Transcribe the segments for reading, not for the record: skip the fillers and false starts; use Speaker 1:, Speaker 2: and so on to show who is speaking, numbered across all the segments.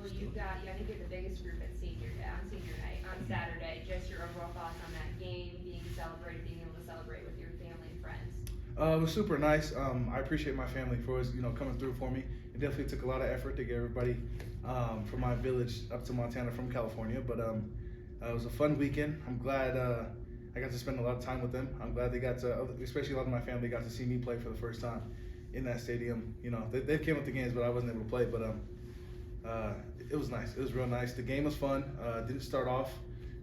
Speaker 1: Well, I think you're the biggest group at senior night on Saturday. Just your overall thoughts on that game, being able to celebrate with your family and friends.
Speaker 2: It was super nice. I appreciate my family for coming through for me. It definitely took a lot of effort to get everybody from my village up to Montana from California, but it was a fun weekend. I'm glad I got to spend a lot of time with them. I'm glad they got to, especially a lot of my family got to see me play for the first time in that stadium. They came up to games, but I wasn't able to play. But it was nice. It was real nice. The game was fun. Didn't start off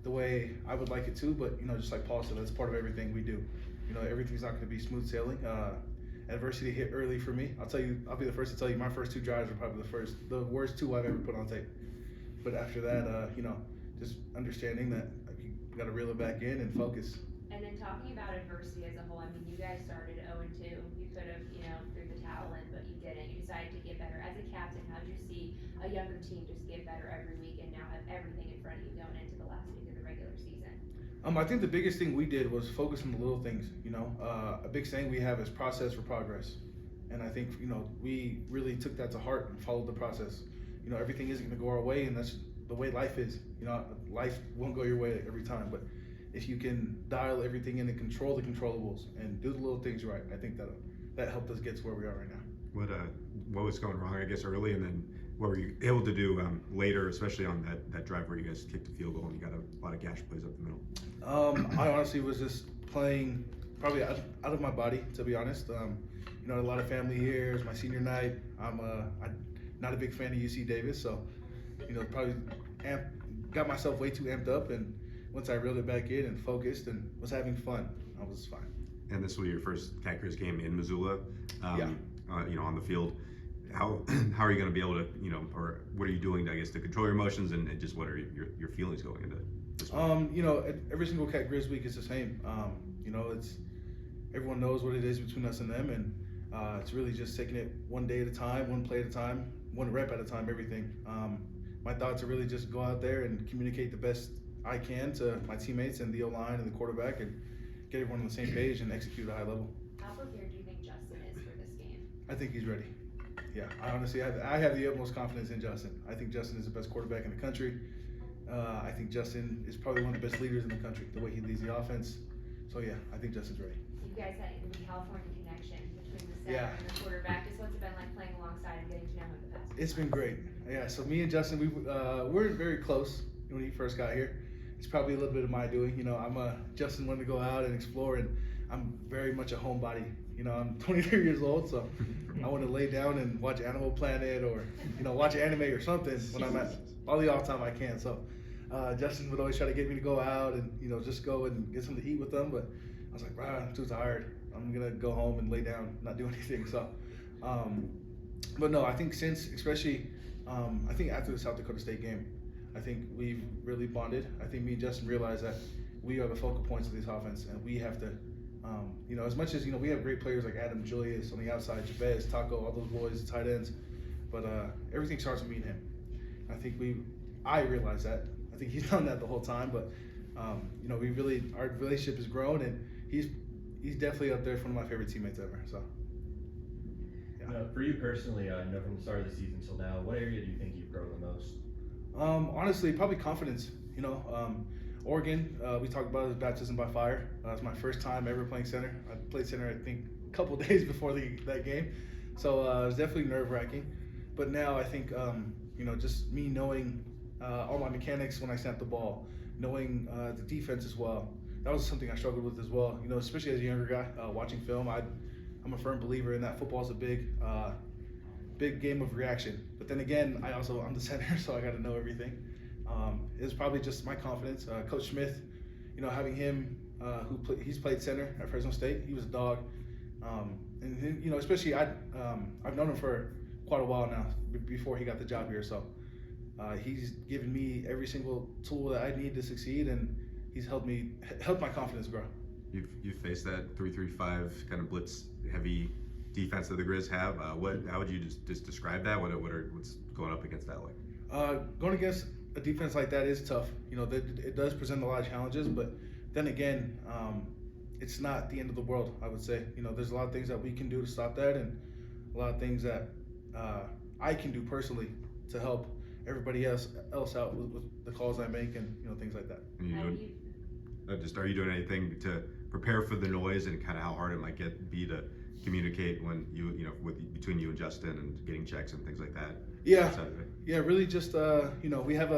Speaker 2: the way I would like it to, but just like Paul said, that's part of everything we do. Everything's not going to be smooth sailing. Adversity hit early for me. I'll be the first to tell you, my first two drives were probably the worst two I've ever put on tape. But after that, just understanding that you got to reel it back in and focus.
Speaker 1: And then talking about adversity as a whole, I mean, you guys started 0-2. You could have, threw the towel in, but you didn't. You decided to get better. As a captain, how did you see a younger team just get better every week and now have everything in front of you going into the last week of the regular season?
Speaker 2: I think the biggest thing we did was focus on the little things. A big saying we have is process for progress. And I think, we really took that to heart and followed the process. Everything isn't going to go our way, and that's the way life is. Life won't go your way every time, but if you can dial everything in and control the controllables and do the little things right, I think that helped us get to where we are right now.
Speaker 3: What was going wrong, I guess, early, and then what were you able to do later, especially on that drive where you guys kicked the field goal and you got a lot of gash plays up the middle?
Speaker 2: I honestly was just playing probably out of my body, to be honest. A lot of family here. It's my senior night. I'm not a big fan of UC Davis, so probably got myself way too amped up, and once I reeled it back in and focused and was having fun, I was fine.
Speaker 3: And this was your first Cat Grizz game in Missoula,
Speaker 2: Yeah.
Speaker 3: On the field. How are you going to be able to, or what are you doing, I guess, to control your emotions and just what are your feelings going into this week?
Speaker 2: Every single Cat Grizz week is the same. It's everyone knows what it is between us and them, and it's really just taking it one day at a time, one play at a time, one rep at a time, everything. My thoughts are really just go out there and communicate the best I can to my teammates and the O-line and the quarterback and get everyone on the same page and execute at a high level.
Speaker 1: How prepared do you think Justin is for this game?
Speaker 2: I think he's ready. Yeah, I honestly have the utmost confidence in Justin. I think Justin is the best quarterback in the country. I think Justin is probably one of the best leaders in the country, the way he leads the offense. So yeah, I think Justin's ready.
Speaker 1: You guys had the California connection between the center and the quarterback. Just what's it been like playing alongside and getting to know him the past?
Speaker 2: It's been great. Yeah, so me and Justin, we're very close when he first got here. It's probably a little bit of my doing. Justin wanted to go out and explore, and I'm very much a homebody. I'm 23 years old, so I want to lay down and watch Animal Planet or, watch anime or something when I'm at all the off time I can. So Justin would always try to get me to go out and, just go and get something to eat with them. But I was like, I'm too tired. I'm going to go home and lay down, not do anything. So, but no, I think especially I think after the South Dakota State game, I think we've really bonded. I think me and Justin realized that we are the focal points of this offense, and we have to, as much as, we have great players like Adam Julius on the outside, Jabez, Taco, all those boys, tight ends, but everything starts with me and him. I think I realize that. I think he's done that the whole time, but, our relationship has grown, and he's definitely up there for one of my favorite teammates ever, so.
Speaker 4: Yeah. For you personally, from the start of the season till now, what area do you think you've grown the most?
Speaker 2: Honestly, probably confidence. Oregon, we talked about it as baptism by fire. It's my first time ever playing center. I played center, I think, a couple days before that game. So it was definitely nerve-wracking. But now I think, just me knowing all my mechanics when I snap the ball, knowing the defense as well. That was something I struggled with as well, especially as a younger guy, watching film. I'm a firm believer in that football is a big game of reaction. But then again, I'm the center, so I got to know everything. It was probably just my confidence. Coach Smith, having him, he's played center at Fresno State. He was a dog, and especially I've known him for quite a while now before he got the job here. So he's given me every single tool that I need to succeed, and he's helped my confidence grow.
Speaker 3: You've faced that 3-3-5 kind of blitz heavy defense that the Grizz have. How would you just describe that? What's going up against that like?
Speaker 2: Going against a defense like that is tough. It does present a lot of challenges, but then again, it's not the end of the world, I would say. There's a lot of things that we can do to stop that, and a lot of things that I can do personally to help everybody else out with the calls I make and things like that.
Speaker 3: And you
Speaker 1: How
Speaker 3: doing,
Speaker 1: do you,
Speaker 3: are you doing anything to prepare for the noise and kind of how hard it might be to communicate when between you and Justin and getting checks and things like that?
Speaker 2: Yeah,
Speaker 3: outside of it?
Speaker 2: yeah, really just we have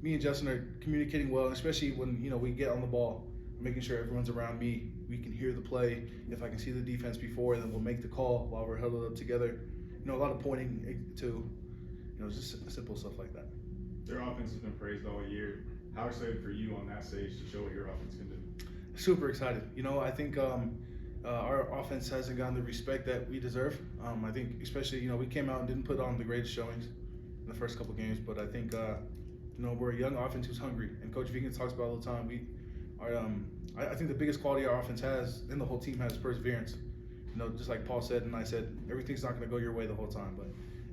Speaker 2: me and Justin are communicating well, especially when we get on the ball, making sure everyone's around me. We can hear the play. If I can see the defense before, then we'll make the call while we're huddled up together. A lot of pointing to, just simple stuff like that.
Speaker 5: Their offense has been praised all year. How excited for you on that stage to show what your offense can do?
Speaker 2: Super excited. I think our offense hasn't gotten the respect that we deserve. I think especially, we came out and didn't put on the greatest showings in the first couple games, but I think, we're a young offense who's hungry, and Coach Vegan talks about all the time. I think the biggest quality our offense has, and the whole team has, perseverance. Just like Paul said and I said, everything's not going to go your way the whole time, but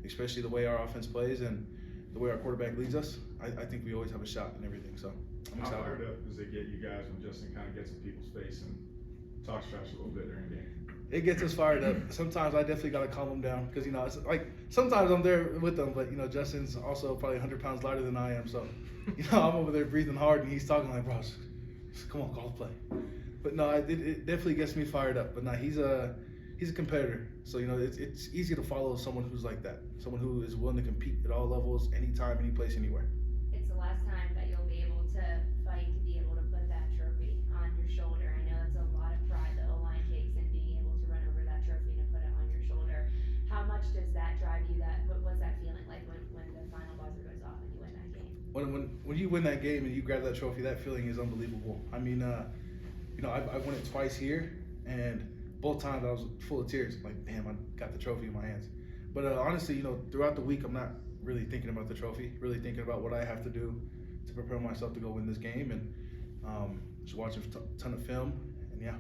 Speaker 2: especially the way our offense plays and the way our quarterback leads us, I think we always have a shot in everything. So I'm
Speaker 5: How
Speaker 2: excited.
Speaker 5: fired up does it get you guys when Justin kind of gets in people's face and talks trash a little bit during the game?
Speaker 2: It gets us fired up. Sometimes I definitely got to calm him down because, it's like sometimes I'm there with them, but, Justin's also probably 100 pounds lighter than I am. So, I'm over there breathing hard and he's talking like, bro, come on, call the play. But no, it definitely gets me fired up. But no, he's a competitor. So, it's easy to follow someone who's like that, someone who is willing to compete at all levels, anytime, any place, anywhere.
Speaker 1: it's the last time that you'll be able to fight to be able to put that trophy on your shoulder. I know that's a lot of pride the O-line takes in being able to run over that trophy and put it on your shoulder. How much does that drive you? What's that feeling like when the final buzzer goes off and you win that game?
Speaker 2: When you win that game and you grab that trophy, that feeling is unbelievable. I mean, I won it twice here, and both times I was full of tears. Like, damn, I got the trophy in my hands. But honestly, throughout the week, I'm not really thinking about the trophy. Really thinking about what I have to do to prepare myself to go win this game, and just watching a ton of film, and yeah.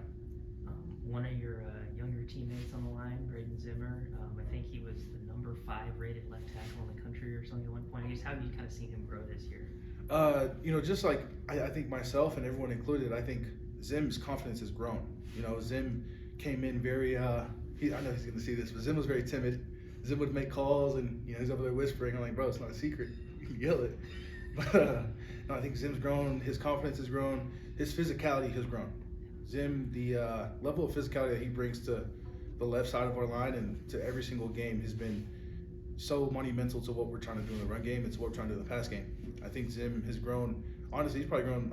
Speaker 6: One of your younger teammates on the line, Braden Zimmer, I think he was the number 5 rated left tackle in the country or something at one point. I guess how have you kind of seen him grow this year?
Speaker 2: Just like I think myself and everyone included, I think Zim's confidence has grown. Zim came in very, I know he's going to see this, but Zim was very timid. Zim would make calls and, he's over there whispering. I'm like, bro, it's not a secret. You can yell it. But no, I think Zim's grown. His confidence has grown. His physicality has grown. Zim, the level of physicality that he brings to the left side of our line and to every single game has been so monumental to what we're trying to do in the run game and to what we're trying to do in the pass game. I think Zim has grown. Honestly, he's probably grown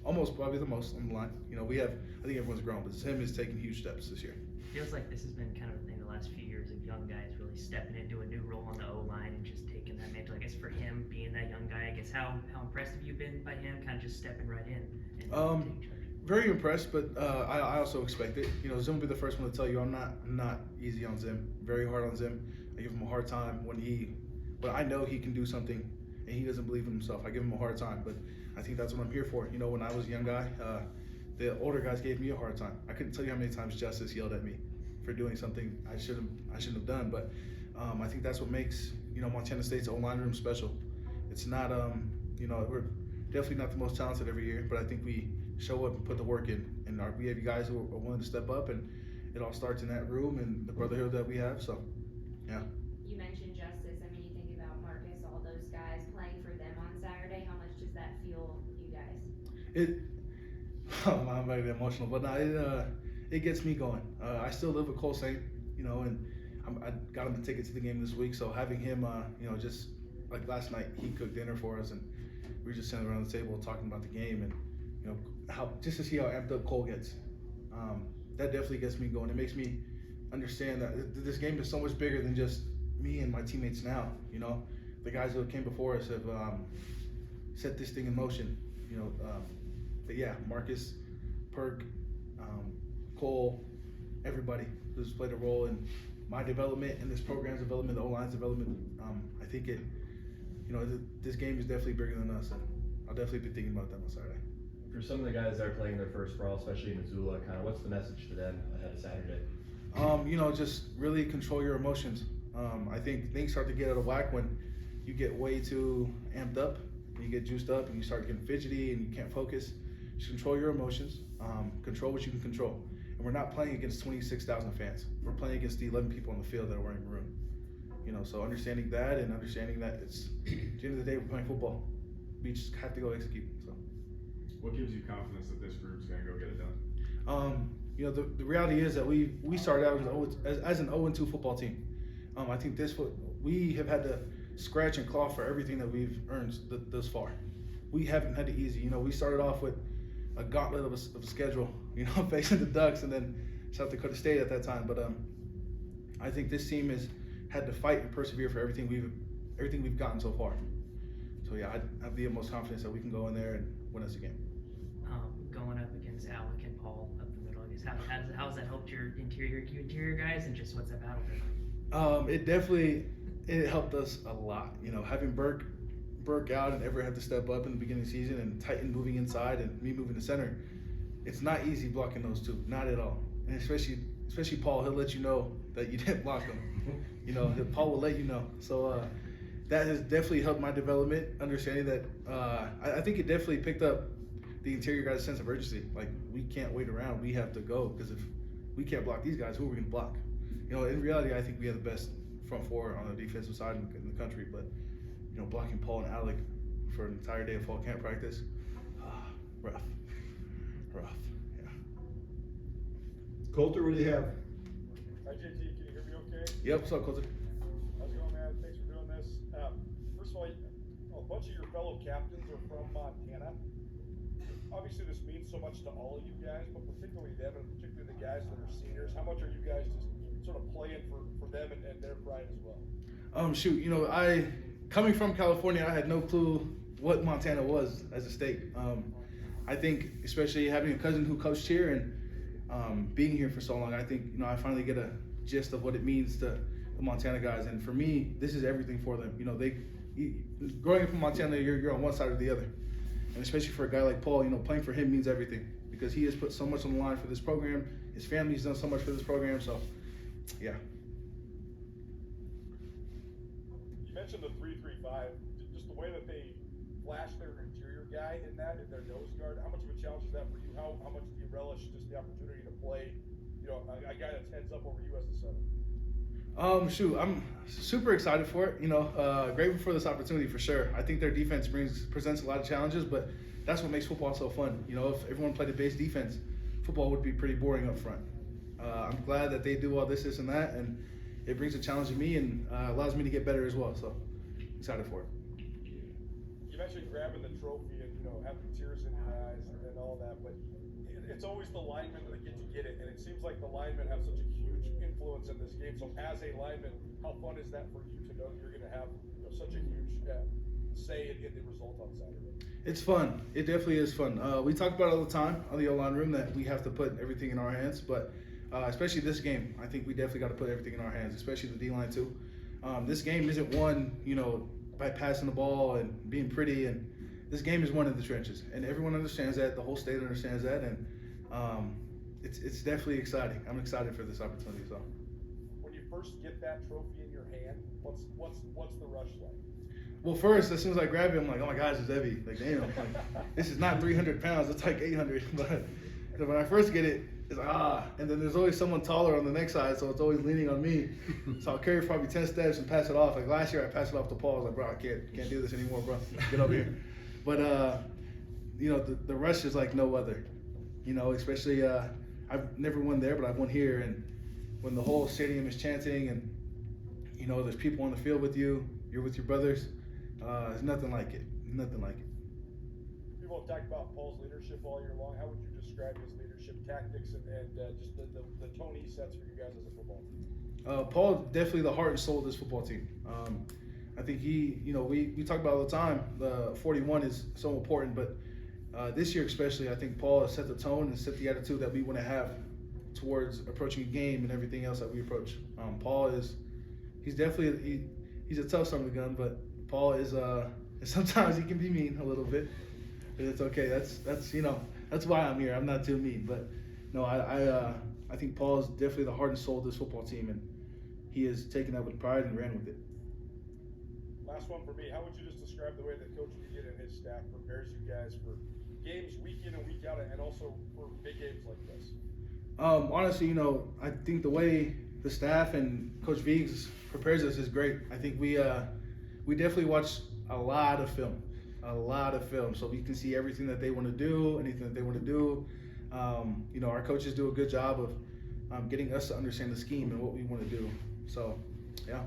Speaker 2: almost probably the most on the line. I think everyone's grown, but Zim is taking huge steps this year.
Speaker 6: Feels like this has been kind of a thing the last few years of young guys really stepping into a new role on the O-line and just taking that mantle. I guess for him being that young guy, I guess how impressed have you been by him kind of just stepping right in and taking charge?
Speaker 2: Very impressed, but I also expect it. Zim will be the first one to tell you I'm not easy on Zim. Very hard on Zim. I give him a hard time when I know he can do something and he doesn't believe in himself. I give him a hard time, but I think that's what I'm here for. When I was a young guy, the older guys gave me a hard time. I couldn't tell you how many times Justice yelled at me for doing something I shouldn't have done. But I think that's what makes Montana State's O-line room special. It's not we're definitely not the most talented every year, but I think we show up and put the work in, and we have guys who are willing to step up, and it all starts in that room and the brotherhood that we have. So, yeah.
Speaker 1: You mentioned Justice. I mean, you think about Marcus, all those guys playing for them on Saturday. How much does that fuel you guys?
Speaker 2: I'm very emotional, but no, it gets me going. I still live with Cole Saint, and I got him a ticket to the game this week. So having him, just like last night, he cooked dinner for us, and we were just sitting around the table talking about the game, and how just to see how amped up Cole gets. That definitely gets me going. It makes me understand that this game is so much bigger than just me and my teammates now. The guys who came before us have set this thing in motion. But yeah, Marcus, Perk, Cole, everybody who's played a role in my development and this program's development, the O-line's development. I think this game is definitely bigger than us, and I'll definitely be thinking about that on Saturday.
Speaker 4: For some of the guys that are playing their first Brawl, especially in Missoula, kind of what's the message to them ahead of Saturday?
Speaker 2: Just really control your emotions. I think things start to get out of whack when you get way too amped up, and you get juiced up, and you start getting fidgety, and you can't focus. Just control your emotions. Control what you can control. And we're not playing against 26,000 fans. We're playing against the 11 people on the field that are wearing maroon. So understanding that and understanding that it's at the end of the day we're playing football. We just have to go execute. So.
Speaker 5: What gives you confidence that this group's gonna go get it done?
Speaker 2: The reality is that we started out as an 0-2 football team. I think we have had to scratch and claw for everything that we've earned thus far. We haven't had it easy. We started off with a gauntlet of a schedule, facing the Ducks and then South Dakota State at that time. But I think this team has had to fight and persevere for everything we've gotten so far. So yeah, I have the utmost confidence that we can go in there and win us a game.
Speaker 6: Going up against Alec and Paul up the middle, I guess how has that helped your interior guys, and just what's that battle been like? It helped us a lot. Having Burke out and Everett had to step up in the beginning of the season, and Titan moving inside and me moving to center. It's not easy blocking those two, not at all. And especially Paul, he'll let you know that you didn't block him. Paul will let you know. So that has definitely helped my development, understanding that I think it definitely picked up the interior guys' sense of urgency. Like, we can't wait around. We have to go, because if we can't block these guys, who are we going to block? In reality, I think we have the best front four on the defensive side in the country, but blocking Paul and Alec for an entire day of fall camp practice, rough, yeah.
Speaker 7: Coulter, what do you have?
Speaker 8: Hi JT, can you hear me okay?
Speaker 2: Yep, what's up, Coulter?
Speaker 8: How's it going, man? Thanks for doing this. First of all, a bunch of your fellow captains are from Montana. Obviously this means so much to all of you guys, but particularly them, and particularly the guys that are seniors. How much are you guys just sort of playing for them and their pride as well? Coming from California, I had no clue what Montana was as a state. I think, especially having a cousin who coached here and being here for so long, I think I finally get a gist of what it means to the Montana guys. And for me, this is everything for them. Growing up in Montana, you're on one side or the other. And especially for a guy like Paul, playing for him means everything, because he has put so much on the line for this program. His family's done so much for this program. So, yeah. You mentioned the 3-3-5, just the way that they flash their interior guy in their nose guard. How much of a challenge is that for you? How much do you relish just the opportunity to play, a guy that's heads up over you as the center?
Speaker 2: I'm super excited for it. Grateful for this opportunity for sure. I think their defense presents a lot of challenges, but that's what makes football so fun. If everyone played a base defense, football would be pretty boring up front. I'm glad that they do all this and that, and it brings a challenge to me and allows me to get better as well. So excited for it.
Speaker 8: You mentioned grabbing the trophy and having tears in your eyes and all that, but it's always the linemen that get it, and it seems like the linemen have such a huge influence in this game. So as a lineman, how fun is that for you to know you're going to have such a huge say in the result on Saturday?
Speaker 2: It's fun. It definitely is fun. We talk about it all the time on the O-line room that we have to put everything in our hands, but especially this game, I think we definitely got to put everything in our hands, especially the D-line too. This game isn't won, by passing the ball and being pretty, and this game is won in the trenches, and everyone understands that. The whole state understands that, and it's definitely exciting. I'm excited for this opportunity. So,
Speaker 8: when you first get that trophy in your hand, what's the rush like?
Speaker 2: Well, first, as soon as I grab it, I'm like, oh my gosh, it's heavy. Like, damn, this is not 300 pounds. It's like 800. But when I first get it, it's like, and then there's always someone taller on the next side, so it's always leaning on me. So I'll carry probably 10 steps and pass it off. Like last year, I passed it off to Paul. I was like, bro, I can't do this anymore, bro. Get over here. But the rush is like no other. Especially I've never won there, but I've won here, and when the whole stadium is chanting, and there's people on the field with you, you're with your brothers. There's nothing like it. Nothing like it.
Speaker 8: People have talked about Paul's leadership all year long. How would you describe his leadership tactics and just the tone he sets for you guys as a football team?
Speaker 2: Paul definitely the heart and soul of this football team. I think we talk about all the time. The 41 is so important, but this year especially, I think Paul has set the tone and set the attitude that we want to have towards approaching a game and everything else that we approach. Paul he's definitely he's a tough son of a gun, but Paul is sometimes he can be mean a little bit, but it's okay. That's why I'm here. I'm not too mean, but no, I think Paul is definitely the heart and soul of this football team, and he has taken that with pride and ran with it.
Speaker 8: Last one for me. How would you just describe the way that Coach Deegan and his staff prepares you guys for games week in and week out, and also for big games like this?
Speaker 2: Honestly, I think the way
Speaker 8: the staff and Coach Viggs prepares us is great. I think we definitely watch a lot of film, so we can see everything that they want to do, anything that they want to do. You know, our coaches do a good job of getting us to understand the scheme and what we want to do. So, yeah.